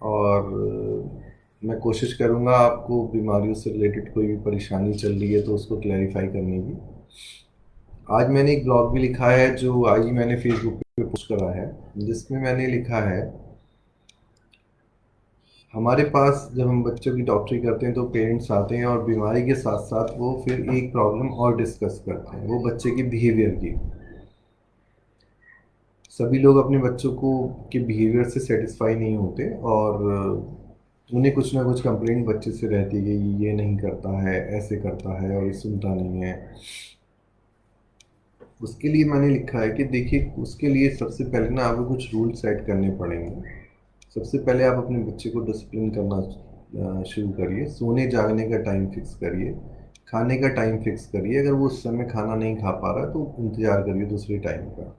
और मैं कोशिश करूँगा आपको बीमारियों से रिलेटेड कोई भी परेशानी चल रही है तो उसको क्लैरिफाई करने की। आज मैंने एक ब्लॉग भी लिखा है जो आज ही मैंने फेसबुक पे पोस्ट करा है, जिसमें मैंने लिखा है, हमारे पास जब हम बच्चों की डॉक्टरी करते हैं तो पेरेंट्स आते हैं और बीमारी के साथ साथ वो फिर एक प्रॉब्लम और डिस्कस करते हैं, वो बच्चे के बिहेवियर की। सभी लोग अपने बच्चों को के बिहेवियर से सेटिस्फाई नहीं होते और उन्हें कुछ ना कुछ कंप्लेंट बच्चे से रहती है कि ये नहीं करता है, ऐसे करता है और ये सुनता नहीं है। उसके लिए मैंने लिखा है कि देखिए, उसके लिए सबसे पहले ना आपको कुछ रूल सेट करने पड़ेंगे। सबसे पहले आप अपने बच्चे को डिसिप्लिन करना शुरू करिए। सोने जागने का टाइम फिक्स करिए, खाने का टाइम फिक्स करिए। अगर वो उस समय खाना नहीं खा पा रहा तो इंतज़ार करिए दूसरे टाइम का।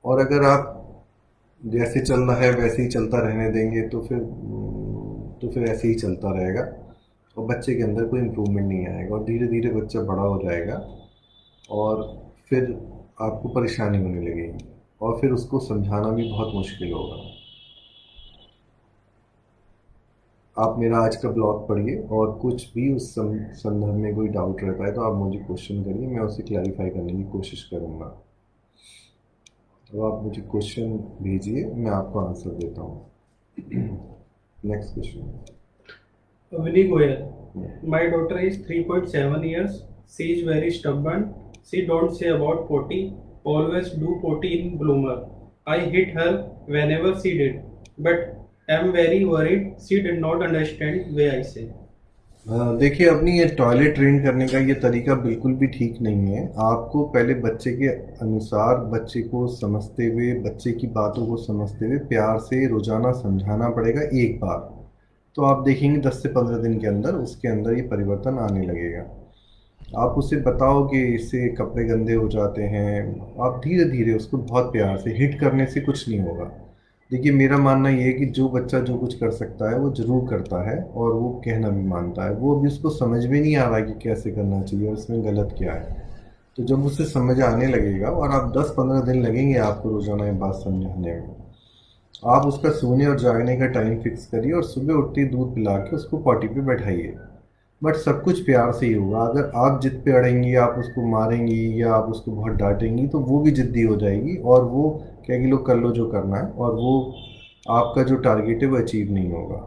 और अगर आप जैसे चल रहा है वैसे ही चलता रहने देंगे तो फिर ऐसे ही चलता रहेगा और बच्चे के अंदर कोई इम्प्रूवमेंट नहीं आएगा और धीरे धीरे बच्चा बड़ा हो जाएगा और फिर आपको परेशानी होने लगेगी और फिर उसको समझाना भी बहुत मुश्किल होगा। आप मेरा आज का ब्लॉग पढ़िए और कुछ भी उस संदर्भ में कोई डाउट रहता है तो आप मुझे क्वेश्चन करिए, मैं उसे क्लैरिफाई करने की कोशिश करूँगा। तो आप मुझे क्वेश्चन भेजिए, मैं आपको आंसर देता हूँ। Next question. Vinny Goyal. My daughter is 3.7 years. She is very stubborn. She don't say about potty. Always do potty in bloomer. I hit her whenever she did. But am very worried. She did not understand way I say. देखिए, अपनी ये toilet train करने का ये तरीका बिल्कुल भी ठीक नहीं है। आपको पहले बच्चे के अनुसार, बच्चे को समझते हुए, बच्चे की बातों को समझते हुए प्यार से रोज़ाना समझाना पड़ेगा एक बार। तो आप देखेंगे 10 से 15 दिन के अंदर उसके अंदर ये परिवर्तन आने लगेगा। आप उसे बताओ कि इससे कपड़े गंदे हो जाते हैं। आप धीरे धीरे उसको बहुत प्यार से, हिट करने से कुछ नहीं होगा। देखिए, मेरा मानना ये है कि जो बच्चा जो कुछ कर सकता है वो ज़रूर करता है और वो कहना भी मानता है। वो अभी उसको समझ में नहीं आ रहा है कि कैसे करना चाहिए और इसमें गलत क्या है। तो जब उसे समझ आने लगेगा और आप 10-15 दिन लगेंगे आपको रोज़ाना ये बात समझाने में। आप उसका सोने और जागने का टाइम फिक्स करिए और सुबह उठते ही दूध पिला के उसको पॉटी पे बैठाइए। बट सब कुछ प्यार से ही होगा। अगर आप जिद पे अड़ेंगी, आप उसको मारेंगी या आप उसको बहुत डांटेंगी तो वो भी ज़िद्दी हो जाएगी और वो कहेगी लो, कर लो जो करना है, और वो आपका जो टारगेट है वो अचीव नहीं होगा।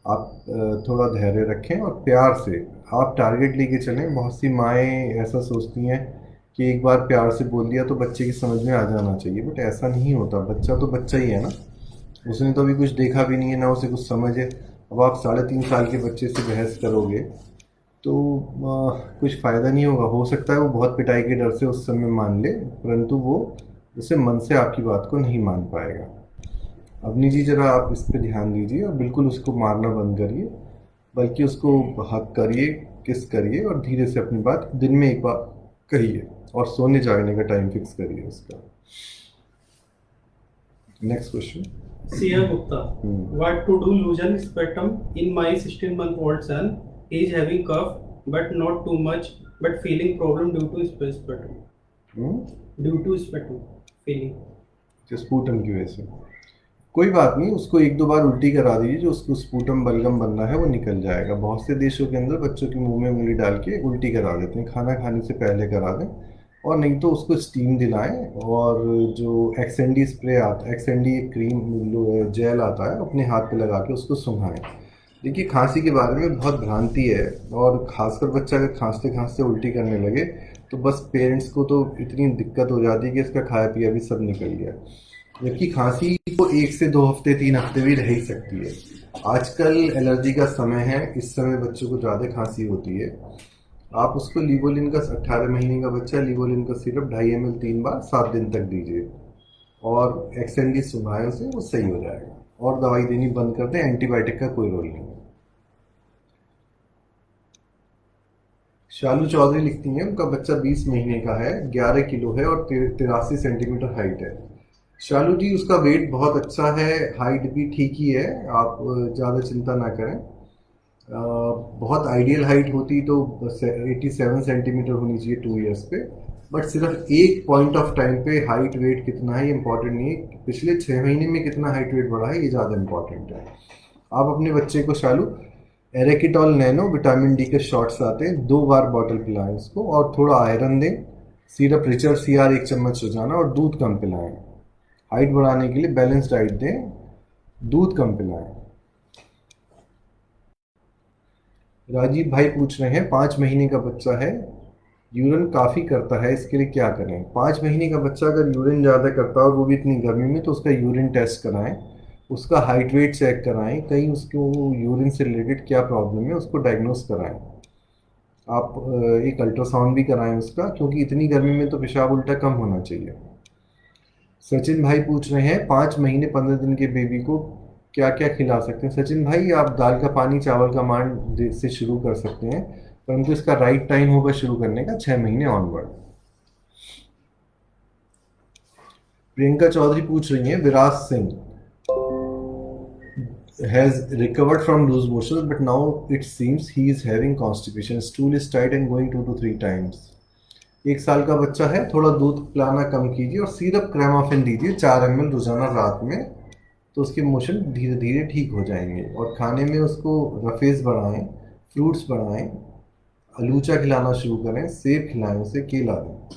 आप थोड़ा धैर्य रखें और प्यार से आप टारगेट लेके चलें। बहुत सी माएँ ऐसा सोचती हैं कि एक बार प्यार से बोल दिया तो बच्चे की समझ में आ जाना चाहिए, बट ऐसा नहीं होता। बच्चा तो बच्चा ही है ना, उसने तो अभी कुछ देखा भी नहीं है, ना उसे कुछ समझ है। अब आप 3.5 साल के बच्चे से बहस करोगे तो कुछ फ़ायदा नहीं होगा। हो सकता है वो बहुत पिटाई के डर से उस समय मान ले, परंतु वो उसे मन से आपकी बात को नहीं मान पाएगा। अवनी जी, ज़रा आप इस पे ध्यान दीजिए और बिल्कुल उसको मारना बंद करिए, बल्कि उसको हग करिए, किस करिए और धीरे से अपनी बात दिन में एक बार कहिए और सोने जागने का टाइम फिक्स करिए उसका। Next question. Sia Gupta. What to do loosen sputum in my 16-month-old son? He is having cough, but not too much, but feeling problem due to sputum. Due to sputum feeling. Sputum की वजह से कोई बात नहीं, उसको 1-2 बार उल्टी करा दीजिए, जो उसको स्पूटम बलगम बनना है वो निकल जाएगा। बहुत से देशों के अंदर बच्चों के मुंह में उंगली डाल के उल्टी करा देते हैं, खाना खाने से पहले करा दें। और नहीं तो उसको स्टीम दिलाएं और जो एक्सएनडी स्प्रे आता है, एक्सएनडी क्रीम जेल आता है, अपने हाथ पे लगा के उसको सुंघाएं। देखिए, खांसी के बारे में बहुत भ्रांति है और ख़ासकर बच्चा अगर खांसते खांसते उल्टी करने लगे तो बस पेरेंट्स को तो इतनी दिक्कत हो जाती है कि इसका खाया पिया भी सब निकल गया। जबकि खांसी तो 1 से 2 हफ्ते 3 हफ्ते भी रह ही सकती है। आजकल एलर्जी का समय है, इस समय बच्चों को ज़्यादा खांसी होती है। आप उसको लिवोलिन का, 18 महीने का बच्चा, लिवोलिन का सिरप 2.5 ml 3 बार 7 दिन तक दीजिए और एक्सएनडी सुनाए उसे, वो सही हो जाएगा। और दवाई देनी बंद कर दें, एंटीबायोटिक का कोई रोल नहीं है। शालू चौधरी लिखती हैं, उनका बच्चा 20 महीने का है, 11 किलो है और 83 सेंटीमीटर हाइट है। शालू जी, उसका वेट बहुत अच्छा है, हाइट भी ठीक ही है, आप ज़्यादा चिंता ना करें। बहुत आइडियल हाइट होती तो 87 सेंटीमीटर होनी चाहिए 2 ईयर्स पे। बट सिर्फ एक पॉइंट ऑफ टाइम पे हाइट वेट कितना है ये इंपॉर्टेंट नहीं है, पिछले 6 महीने में कितना हाइट वेट बढ़ा है ये ज़्यादा इंपॉर्टेंट है। आप अपने बच्चे को शालू एरेकिटॉल नैनो विटामिन डी के शॉट्स आते हैं, 2 बार बॉटल पिलाएं उसको, और थोड़ा आयरन दें, सिरप रिचर CR 1 चम्मच रोजाना, और दूध कम पिलाएं। हाइट बढ़ाने के लिए बैलेंस डाइट दें, दूध कम पिलाएं। राजीव भाई पूछ रहे हैं 5 महीने का बच्चा है, यूरिन काफ़ी करता है, इसके लिए क्या करें? 5 महीने का बच्चा अगर यूरिन ज़्यादा करता है और वो भी इतनी गर्मी में, तो उसका यूरिन टेस्ट कराएं, उसका हाइट वेट चेक कराएं, कहीं उसको यूरिन से रिलेटेड क्या प्रॉब्लम है उसको डायग्नोस कराएं। आप एक अल्ट्रासाउंड भी कराएं उसका, क्योंकि इतनी गर्मी में तो पेशाब उल्टा कम होना चाहिए। सचिन भाई पूछ रहे हैं 5 महीने 15 दिन के बेबी को क्या क्या खिला सकते हैं? सचिन भाई, आप दाल का पानी चावल का मान से शुरू कर सकते हैं, परंतु इसका राइट टाइम होगा शुरू करने का 6 महीने ऑनवर्ड। प्रियंका चौधरी पूछ रही हैं विराज Singh has recovered from loose motions, but now it seems he is having constipation. Stool is tight and going 2 to 3 times. 1 साल का बच्चा है, थोड़ा दूध पिलाना कम कीजिए और सिरप क्रेमाफिन दीजिए 4 ml रोजाना रात में, तो उसके मोशन धीरे धीरे ठीक हो जाएंगे। और खाने में उसको रफेज बढ़ाएं, फ्रूट्स बढ़ाएं, अलूचा खिलाना शुरू करें, सेब खिलाएं उसे, केला दें।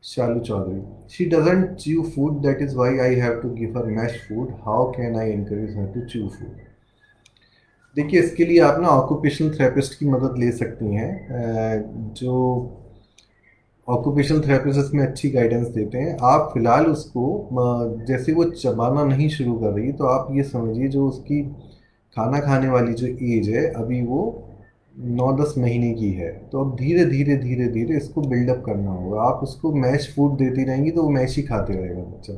Shalu Chaudhary, she doesn't chew food, that is why I have to give her mashed food. How can I encourage her to chew food? देखिए, इसके लिए आप ना ऑक्यूपेशनल थेरेपिस्ट की मदद ले सकती हैं, जो ऑक्यूपेशनल थेरेपिस्ट इसमें अच्छी गाइडेंस देते हैं। आप फिलहाल उसको जैसे वो चबाना नहीं शुरू कर रही, तो आप ये समझिए जो उसकी खाना खाने वाली जो एज है अभी वो 9-10 महीने की है, तो अब धीरे धीरे धीरे धीरे इसको बिल्डअप करना होगा। आप उसको मैश फूड देती रहेंगी तो वो मैश ही खाते रहेगा बच्चा।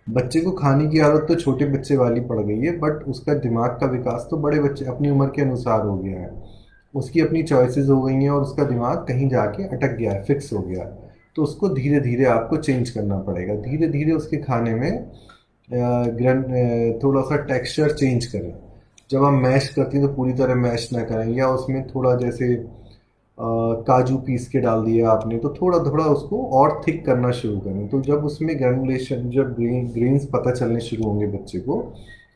बच्चे को खाने की आदत तो छोटे बच्चे वाली पड़ गई है, बट उसका दिमाग का विकास तो बड़े बच्चे अपनी उम्र के अनुसार हो गया है, उसकी अपनी चॉइसेस हो गई हैं और उसका दिमाग कहीं जाके अटक गया है, फिक्स हो गया है। तो उसको धीरे धीरे आपको चेंज करना पड़ेगा, धीरे धीरे उसके खाने में थोड़ा सा टेक्सचर चेंज करें। जब हम मैश करते हैं तो पूरी तरह मैश ना करें, या उसमें थोड़ा जैसे काजू पीस के डाल दिया आपने तो थोड़ा थोड़ा उसको और थिक करना शुरू करें। तो जब उसमें ग्रेनुलेशन, जब ग्रेन्स पता चलने शुरू होंगे बच्चे को,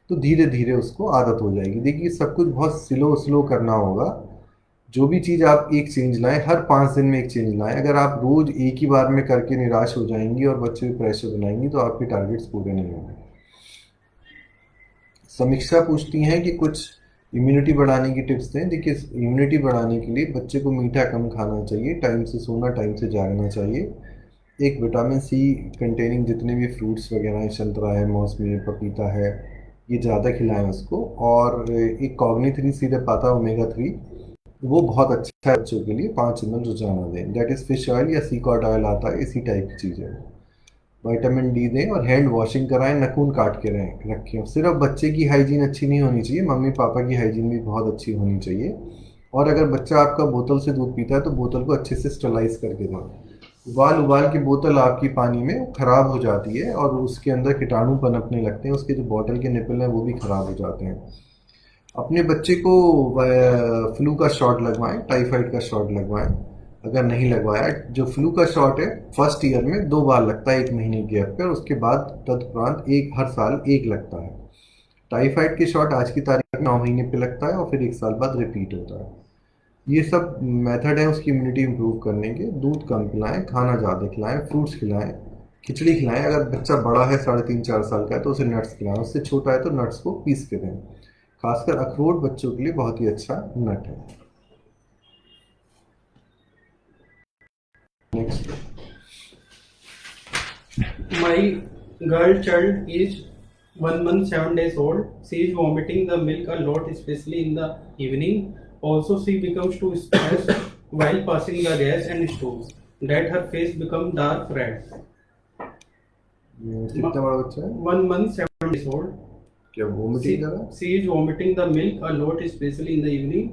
तो धीरे धीरे उसको आदत हो जाएगी। देखिए, सब कुछ बहुत स्लो स्लो करना होगा। जो भी चीज़ आप एक चेंज लाएं, हर 5 दिन में एक चेंज लाएं। अगर आप रोज एक ही बार में करके निराश हो जाएंगी और बच्चे पे प्रेशर बनाएंगी तो आपके टारगेट्स पूरे नहीं होंगे। समीक्षा पूछती हैं कि कुछ इम्यूनिटी बढ़ाने की टिप्स दें। देखिए, इम्यूनिटी बढ़ाने के लिए बच्चे को मीठा कम खाना चाहिए, टाइम से सोना, टाइम से जागना चाहिए। एक विटामिन सी कंटेनिंग जितने भी फ्रूट्स वगैरह हैं, संतरा है, मौसमी है, पपीता है, ये ज़्यादा खिलाएं उसको। और एक कॉग्नी-3 सिरप आता है ओमेगा 3, वो बहुत अच्छा है बच्चों के लिए, 5 ml रोजाना दें। दैट इज़ फिश ऑयल या सी कॉड ऑयल आता है, इसी टाइप की चीज़ है। विटामिन डी दें और हैंड वॉशिंग कराएं, नाखून काट के रखें। सिर्फ बच्चे की हाइजीन अच्छी नहीं होनी चाहिए, मम्मी पापा की हाइजीन भी बहुत अच्छी होनी चाहिए। और अगर बच्चा आपका बोतल से दूध पीता है तो बोतल को अच्छे से स्टरलाइज करके दें। उबाल उबाल के बोतल आपकी पानी में ख़राब हो जाती है और उसके अंदर कीटाणु पनपने लगते हैं, उसके जो बॉटल के निपल हैं वो भी ख़राब हो जाते हैं। अपने बच्चे को फ्लू का शॉट लगवाएं, टाइफाइड का शॉट लगवाएं। अगर नहीं लगवाया, जो फ्लू का शॉट है फर्स्ट ईयर में 2 बार लगता है 1 महीने गैप पे, और उसके बाद तदुपरांत हर साल एक लगता है। टाइफाइड के शॉट आज की तारीख में 9 महीने पे लगता है और फिर 1 साल बाद रिपीट होता है। ये सब मेथड है उसकी इम्यूनिटी इंप्रूव करने के। दूध कम पिलाएं, खाना ज़्यादा खिलाएं, फ्रूट्स खिलाएं, खिचड़ी खिलाएं। अगर बच्चा बड़ा है 3.5-4 साल का है तो उसे नट्स खिलाएं, उससे छोटा है तो नट्स को पीस के दें। खासकर अखरोट बच्चों के लिए बहुत ही अच्छा नट है। Next, My girl child is 1 month 7 days old. She is vomiting the milk a lot, especially in the evening. Also, she becomes too stressed while passing the gas and stools. That her face become dark red. कितना बड़ा बच्चा है? 1 month 7 days old. क्या vomiting कर रहा है? She is vomiting the milk a lot, especially in the evening.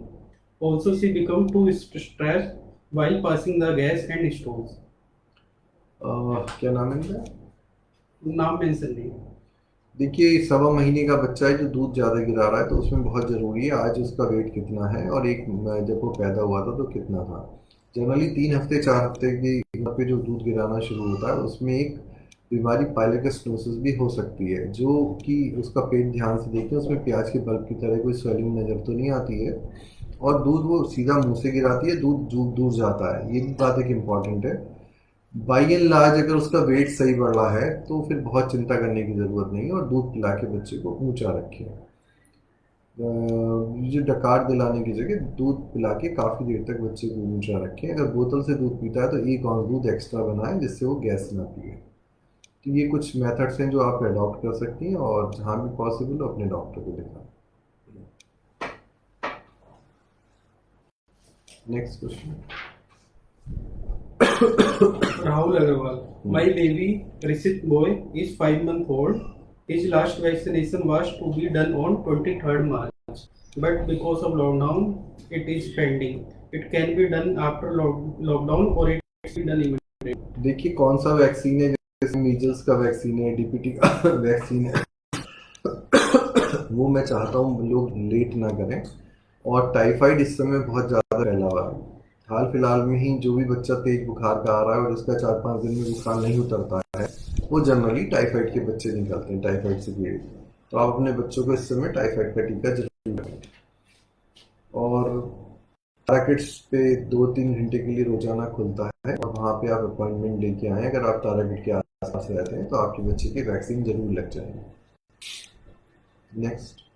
Also, she become too stressed while passing the gas and stools. क्या नाम है इनका? नाम मेंशन नहीं। देखिए, 1.25 महीने का बच्चा है जो दूध ज़्यादा गिरा रहा है, तो उसमें बहुत ज़रूरी है आज उसका वेट कितना है और जब वो पैदा हुआ था तो कितना था। जनरली 3 हफ्ते 4 हफ्ते की उम्र पे जो दूध गिराना शुरू होता है उसमें एक बीमारी पायलोकेस्टोसिस भी हो सकती है, जो कि उसका पेट ध्यान से देखें, उसमें प्याज के बल्ब की तरह कोई स्वेलिंग नज़र तो नहीं आती है, और दूध वो सीधा मुंह से गिराती है, दूध दूर दूर जाता है, ये भी बात एक इम्पॉर्टेंट है। बाई एंड लार्ज अगर उसका वेट सही बढ़ रहा है तो फिर बहुत चिंता करने की ज़रूरत नहीं है, और दूध पिला के बच्चे को ऊंचा रखें। जो डकार दिलाने की जगह दूध पिला के काफ़ी देर तक बच्चे को ऊंचा रखें। अगर बोतल से दूध पीता है तो 1 और दूध एक्स्ट्रा बनाएं जिससे वो गैस ना पिए। तो ये कुछ मेथड्स हैं जो आप अडॉप्ट कर सकती हैं, और जहाँ भी पॉसिबल हो अपने डॉक्टर को दिखाएं। Next question. Rahul Agarwal. My baby, Rishit boy, is 5 months old. His last vaccination was to be done on 23rd March, but because of lockdown, it is pending. It can be done after lockdown or it can be done immediately. देखिए कौन सा vaccine है, जैसे measles का vaccine है, DPT का vaccine है, वो मैं चाहता हूँ लोग लेट ना करें। और टाइफाइड इस समय बहुत ज़्यादा फैला हुआ है। हाल फिलहाल में ही जो भी बच्चा तेज बुखार का आ रहा है और उसका 4-5 दिन में बुखार नहीं उतरता है, वो जनरली टाइफाइड के बच्चे निकलते हैं, टाइफाइड से पीड़ित। तो आप अपने बच्चों को इस समय टाइफाइड का टीका जरूर लगाएं। और ताराकिड्स पे 2-3 घंटे के लिए रोजाना खुलता है, और वहाँ पे आप अपॉइंटमेंट लेके आएँ। अगर आप ताराकिड के आसपास रहते हैं तो आपके बच्चे की वैक्सीन जरूर लग जाएगी। नेक्स्ट।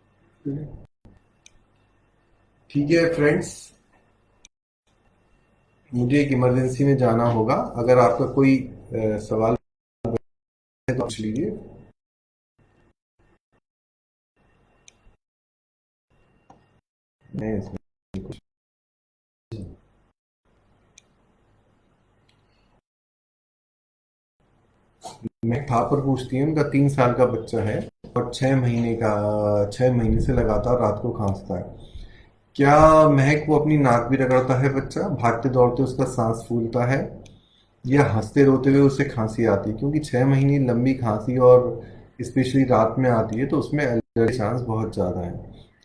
ठीक है फ्रेंड्स, मुझे एक इमरजेंसी में जाना होगा। अगर आपका कोई सवाल है तो पूछ लीजिए। मैं इसमें कुछ मैं थापर पूछती हूँ, उनका 3 साल का बच्चा है और 6 महीने से लगातार रात को खांसता है। क्या महक वो अपनी नाक भी रगड़ता है बच्चा? भागते दौड़ते उसका सांस फूलता है, या हंसते रोते हुए उसे खांसी आती है? क्योंकि 6 महीने लंबी खांसी और स्पेशली रात में आती है तो उसमें एलर्जी चांस बहुत ज़्यादा है।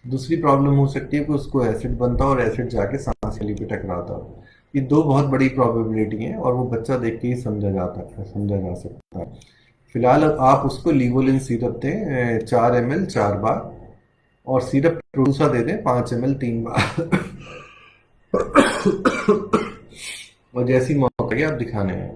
दूसरी प्रॉब्लम हो सकती है कि उसको एसिड बनता और एसिड जाके सांस नली पे टकराता हो। ये 2 बहुत बड़ी प्रोबेबिलिटी हैं, और वो बच्चा देख के ही समझा जा सकता है। फिलहाल आप उसको लीवोलिन सिरप दें 4 ml 4 बार, और सिरप प्रोडूसा दे दें 5 ml 3 बार। और जैसी मौका आप दिखाने हैं।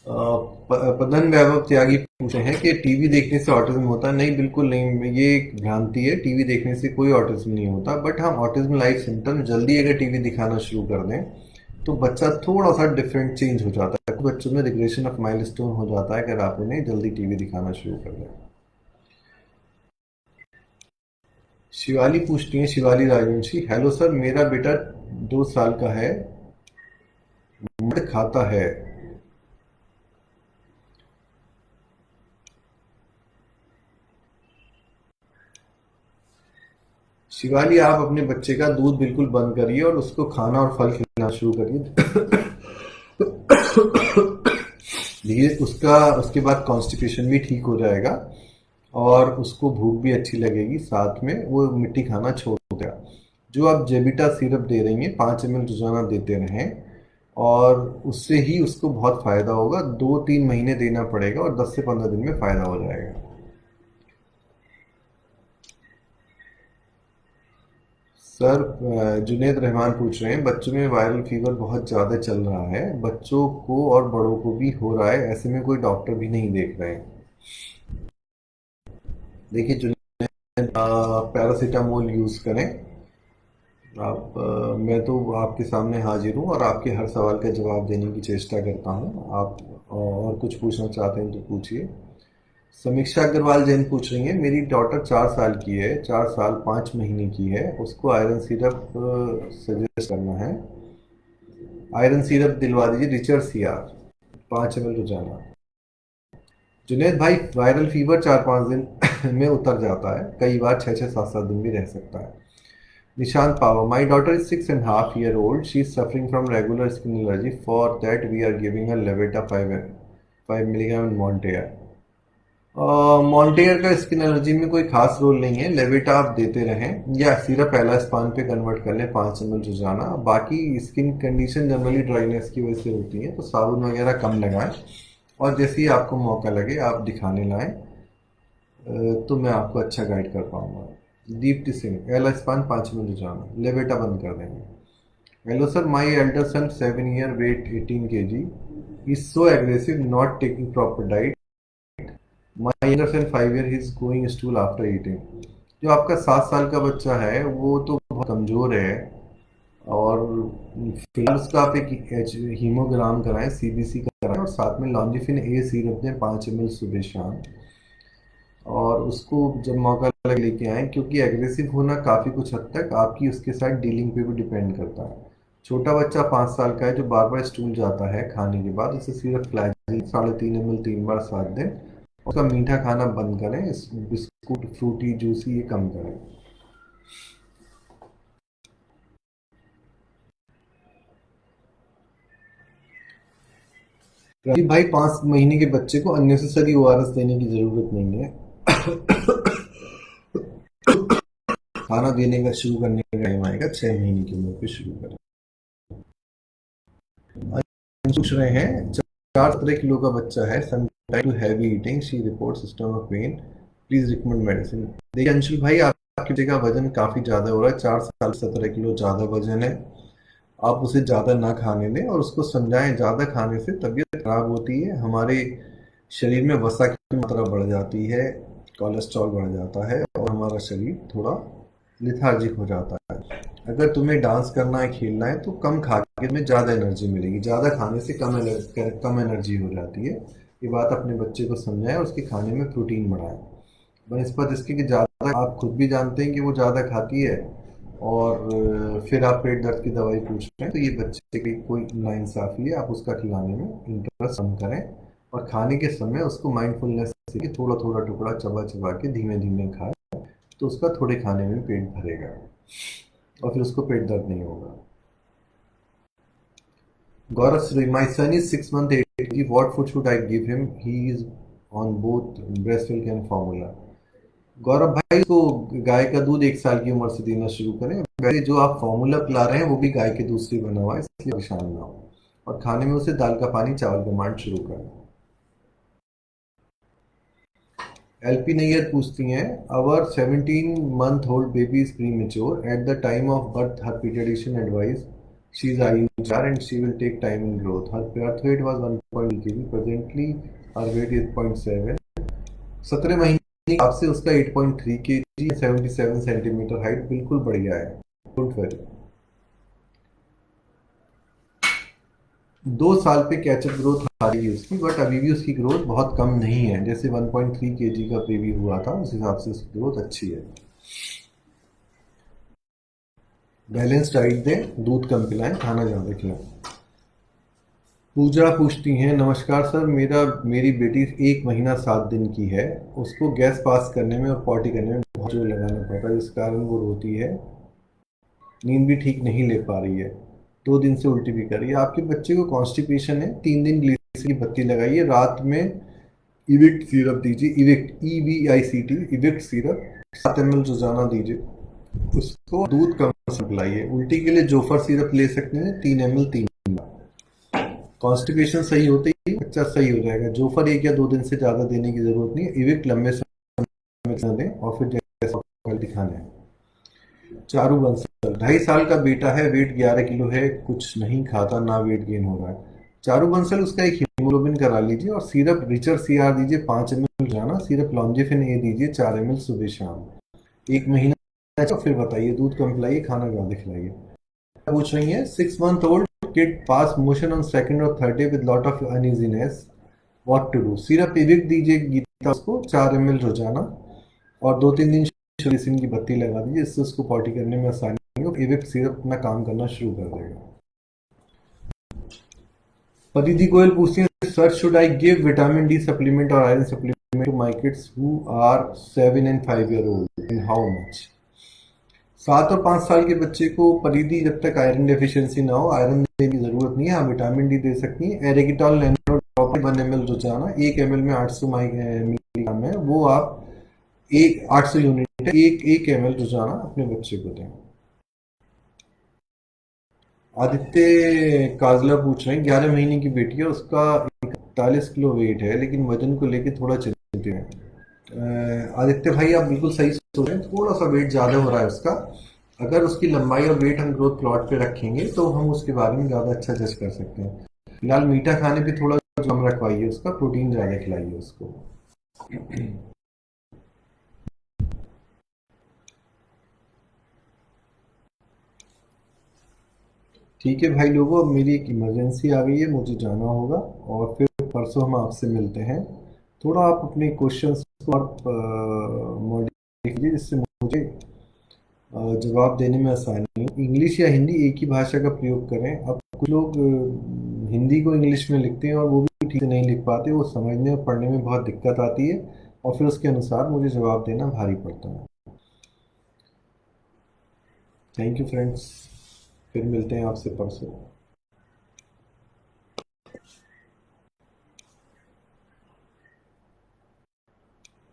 पदन वैभव त्यागी पूछे हैं कि टीवी देखने से ऑटिज्म होता है? नहीं, बिल्कुल नहीं, ये एक भ्रांति है। टीवी देखने से कोई ऑटिज्म नहीं होता, बट हाँ, ऑटिज्म लाइक सिम्टम जल्दी अगर टीवी दिखाना शुरू कर दें तो बच्चा थोड़ा सा डिफरेंट चेंज हो जाता है। कुछ बच्चों में रिग्रेशन ऑफ माइलस्टोन हो जाता है अगर आप उन्हें जल्दी टीवी दिखाना शुरू कर दें। शिवाली पूछती हैं, शिवाली राजवंशी, हेलो सर, मेरा बेटा 2 साल का है, मड खाता है। शिवाली, आप अपने बच्चे का दूध बिल्कुल बंद करिए और उसको खाना और फल खिलाना शुरू करिए। धीरे उसके बाद कॉन्स्टिपेशन भी ठीक हो जाएगा और उसको भूख भी अच्छी लगेगी, साथ में वो मिट्टी खाना छोड़ देगा। जो आप जेबिटा सिरप दे रही हैं 5 ml रोजाना देते रहें, और उससे ही उसको बहुत फ़ायदा होगा। 2-3 महीने देना पड़ेगा और 10 से 15 दिन में फ़ायदा हो जाएगा। सर, जुनेद रहमान पूछ रहे हैं, बच्चों में वायरल फीवर बहुत ज़्यादा चल रहा है, बच्चों को और बड़ों को भी हो रहा है, ऐसे में कोई डॉक्टर भी नहीं देख रहे हैं। देखिए जुनेद, पैरासीटामोल यूज़ करें आप। मैं तो आपके सामने हाजिर हूँ और आपके हर सवाल का जवाब देने की चेष्टा करता हूँ। आप और कुछ पूछना चाहते हैं तो पूछिए। समीक्षा अग्रवाल जैन पूछ रही है, मेरी डॉटर 4 साल की है, 4 साल 5 महीने की है, उसको आयरन सिरप सजेस्ट करना है। आयरन सिरप दिलवा दीजिए, रिचर्ड सीआर 5 ml रोजाना। जुनेद भाई, वायरल फीवर 4-5 दिन में उतर जाता है, कई बार 6-7 दिन भी रह सकता है। Nishant Pawar, my daughter is 6.5 year old, she is suffering from regular skin allergy, for that we are giving her लेवेटा 5 mg in Montea। मॉन्टेयर का स्किन एलर्जी में कोई खास रोल नहीं है, लेविटा आप देते रहें या सिरप एलास्पान पे कन्वर्ट कर लें 5 ml रोजाना। बाकी स्किन कंडीशन जनरली ड्राइनेस की वजह से होती है, तो साबुन वगैरह कम लगाएं और जैसे ही आपको मौका लगे आप दिखाने लाएं, तो मैं आपको अच्छा गाइड कर पाऊंगा। दीप्ति सिंह, एलास्पान 5 ml रोजाना, लेविटा बंद कर देंगे। Hello sir, my elder son 7 year, weight 18 kg, is so aggressive, not taking proper diet. My younger son 5 year, he is going stool after eating. जो आपका 7 साल का बच्चा है वो तो बहुत कमजोर है, और फिलहाल उसका आप एक हीमोग्राम कराएं, सीबीसी कराएं, और साथ में लॉन्जिफिन ए सीरप दें 5 ml सुबह शाम। और उसको जब मौका लगे लेके आए, क्योंकि एग्रेसिव होना काफ़ी कुछ हद तक आपकी उसके साथ डीलिंग पे भी डिपेंड करता है। छोटा बच्चा 5 साल का है जो बार बार स्टूल जाता है खाने के बाद, उसे सिर्फ फ्लैक्सीन 3.5 ml 3 बार 7 दिन, उसका मीठा खाना बंद करें, बिस्कुट फ्रूटी जूसी ये कम करें। राजीव भाई, 5 महीने के बच्चे को अननेसेसरी ओआरएस देने की जरूरत नहीं है। खाना देने का शुरू करने का टाइम आएगा 6 महीने की उम्र पे शुरू करें। पूछ रहे हैं 4 किलो का बच्चा है, sometime too heavy eating, she report stomach pain, please recommend medicine. देखिए अंशुल भाई, आपके बच्चे का वजन काफी ज्यादा हो रहा है, 4 साल 17 किलो ज्यादा वजन है। आप उसे ज्यादा ना खाने दें और उसको समझाएं ज्यादा खाने से तबीयत खराब होती है, हमारे शरीर में वसा की मात्रा बढ़ जाती है, कोलेस्ट्रॉल बढ़ जाता है और हमारा शरीर थोड़ा लिथार्जिक हो जाता है। अगर तुम्हें डांस करना है, खेलना है, तो कम खा के तुम्हें ज़्यादा एनर्जी मिलेगी, ज़्यादा खाने से कम एनर्जी हो जाती है। ये बात अपने बच्चे को समझाएं और उसके खाने में प्रोटीन बढ़ाएं। बनस्पत इसके कि ज़्यादा, आप खुद भी जानते हैं कि वो ज़्यादा खाती है, और फिर आप पेट दर्द की दवाई पूछ रहे हैं, तो ये बच्चे की कोई नाइंसाफ़ी है। आप उसका खिलाने में इंटरेस्ट कम करें और खाने के समय उसको माइंडफुलनेस से कि थोड़ा थोड़ा टुकड़ा चबा चबा के धीमे धीमे खाए, तो उसका थोड़े खाने में पेट भरेगा और फिर उसको पेट दर्द नहीं होगा। Gaurav Shri, my son is 6 months 8 kg, what food should I give him, he is on both breast milk and formula. Gaurav भाई, को गाय का दूध 1 साल की उम्र से देना शुरू करें। वैसे जो आप फॉर्मूला पिला रहे हैं वो भी गाय के दूध से बना हुआ है, इसलिए परेशान ना हो। और खाने में उसे दाल का पानी चावल का मांड शुरू करें। एलपी नैयर पूछती हैं, अवर 17-month-old baby is pre mature, at the time of birth her paediatrician advice she is IUR and she will take time in growth. Her birth weight was 1.2 kg. Presently her weight is 0.7. 17 महीने आपसे उसका 8.3 kg, 77 centimetre height, बिल्कुल बढ़िया है, don't worry. 2 साल पे catch up growth आ रही है उसकी, बट अभी भी उसकी ग्रोथ बहुत कम नहीं है। जैसे 1.3 kg का बेबी हुआ था उस हिसाब से उसकी ग्रोथ अच्छी है। बैलेंस डाइट दें, दूध कम पिलाएं, खाना ज़्यादा खिलाएं। पूजा पूछती हैं, नमस्कार सर, मेरी बेटी 1 महीना 7 दिन की है, उसको गैस पास करने में और पॉटी करने में बहुत जोर लगाना पड़ता है, इस कारण वो रोती है, नींद भी ठीक नहीं ले पा रही है, 2 दिन से उल्टी भी कर रही है। आपके बच्चे को कॉन्स्टिपेशन है, 3 दिन ग्लिसरीन की बत्ती लगाइए, रात में इविक्ट सिरप दीजिए, evict EVICT evict syrup 7 ml रोजाना दीजिए। उसको दूध कम से पिलाइए। उल्टी के लिए जोफर सिरप ले सकते हैं 3 ml 3 बार। कॉन्स्टिपेशन सही होते ही बच्चा सही हो जाएगा। जोफर 1 या 2 दिन से ज़्यादा देने की ज़रूरत नहीं है, इविक्ट लंबे समय दें और फिर जैसे दिखाना है। चारू बंसल, 2.5 साल का बेटा है, वेट 11 किलो है, कुछ नहीं खाता, ना वेट गेन हो रहा है। चारू बंसल, उसका एक हीमोग्लोबिन करा लीजिए और सिरप रिचर CR दीजिए 5 ml जाना, सिरप लॉन्जिफिन ए दीजिए 4 ml सुबह शाम, 1 महीना। तो फिर बताइए, दूध कम पिलाइए, खाना ज़्यादा खिलाइए। पूछ रही है, 6-month-old kid pass motion on second or third day with lot of uneasiness, what to do? Syrup इविक दीजिए गीता उसको 4 ml रोजाना और 2-3 दिन शुलिसिन की बत्ती लगा दीजिए, इससे उसको पॉटी करने में आसानी होगी। इविक सिरप अपना काम करना शुरू कर देगा। परिधि गोयल पूछती है, sir should I give vitamin D supplement और iron supplement to my kids who are 7 and 5 year old, in how much? 7 और 5 साल के बच्चे को परिधि, जब तक आयरन डेफिशिएंसी ना हो आयरन देने की जरूरत नहीं है, आप विटामिन डी दे सकती हैं। एरेगिटॉल नैनो ड्रॉप 1 ml रोजाना, 1 ml में 800 mg मिलीग्राम है वो आप एक 800 यूनिट है, एक एम एल रोजाना अपने बच्चे को दें। आदित्य काजला पूछ रहे हैं, 11 महीने की बेटी है, उसका 41 किलो वेट है, लेकिन वजन को लेके थोड़ा चिंतित है। आदित्य भाई आप बिल्कुल सही सोच रहे हैं, थोड़ा सा वेट ज़्यादा हो रहा है उसका। अगर उसकी लंबाई और वेट हम ग्रोथ प्लॉट पे रखेंगे तो हम उसके बारे में ज़्यादा अच्छा जज कर सकते हैं। फिलहाल मीठा खाने पे थोड़ा कम रखवाइए उसका, प्रोटीन ज़्यादा खिलाइए उसको। ठीक है भाई लोगों, अब मेरी एक इमरजेंसी आ गई है, मुझे जाना होगा, और फिर परसों हम आपसे मिलते हैं। थोड़ा आप अपने क्वेश्चंस को मॉडिफाई कीजिए जिससे मुझे जवाब देने में आसानी हो। इंग्लिश या हिंदी एक ही भाषा का प्रयोग करें। अब कुछ लोग हिंदी को इंग्लिश में लिखते हैं और वो भी ठीक से नहीं लिख पाते, वो समझने और पढ़ने में बहुत दिक्कत आती है, और फिर उसके अनुसार मुझे जवाब देना भारी पड़ता है। थैंक यू फ्रेंड्स, फिर मिलते हैं आपसे परसों।